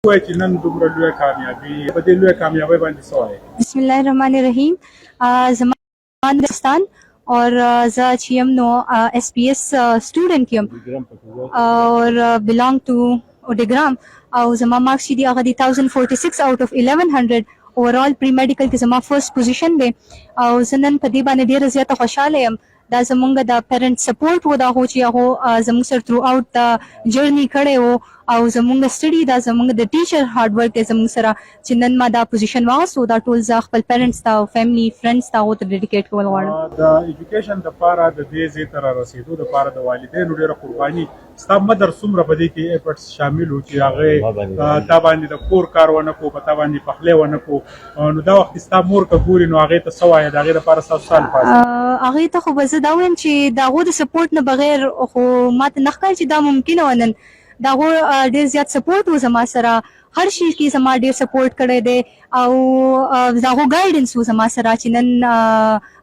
وای چې نن دومره لویه کامیابي په دې لویه کامیابۍ باندې څه وایي؟ بسم الله الرحمن الرحیم. زما پاکستان اور زه چې یم نو اس پی ایس سټوډنټ یم اور belong to اوډیګرام او زما مارکس چې دي هغه دي 1046 out of 1100 اوورال پری میډیکل کې زما فرست پوزیشن دی او زه نن په دې باندې ډېره زیاته خوشحاله یم. دا زمونږ د پیرنټ سپورټ و دا هو چې هغه زموږ سره تھرو آوټ د جرني کړی و او زمونږ سټډي دا زمونږ د ټیچر هارډ ورک دی زمونږ سره چې نن ما دا پوزیشن واغستو دا ټول زه خپل پیرنټس ته او فیملی فرینډس ته هغو ته ډیډیکیټ کول غواړم. د ایجوکیشن دپاره د دې ځای ته را رسېدو دپاره د والدینو ډېره قرباني ستا مدر څومره په دې کې ایفرټس شامل وو چې هغې تا باندې د کور کار ونه کړو په تا باندې پخلی ونه کړو نو دا وخت ستا مور که ګوري نو هغې ته څه وایې د هغې دپاره ستاسو څه الفاظ هغې ته خو به زه دا وایم چې د هغو د سپورټ نه بغیر خو ما ته نه ښکاري چې دا ممکنه وه. نن د هغو ډېر زیات سپورټ و زما سره هر شي کې زما ډېر سپورټ کړی دی او د هغو ګایډنس و زما سره چې نن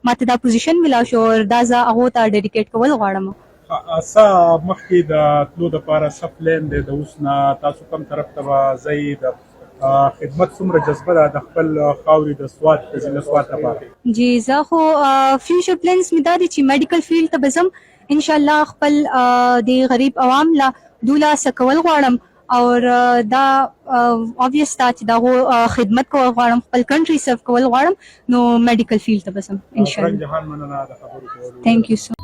ما ته دا پوزیشن ملاو شو او دا زه هغو ته ډیډیکیټ کول غواړم. څه مخکې د تلو دپاره څه پلان دی د اوس نه تاسو کوم طرف ته به ځئ د خدمت څومره جذبه ده د خپل خاورې د سوات د ضلع سوات لپاره؟ جی زه خو فیوچر پلانس مې دا دي چې میډیکل فیلډ ته به ځم انشاءالله خپل د غریب عوام له دوله څه کول غواړم او دا obvious دا چې د هغو خدمت کول غواړم خپل کنټري سرو کول غواړم نو میډیکل فیلډ ته به ځم انشاءالله. جهان مننه د خبرو کولو. تھینک یو سو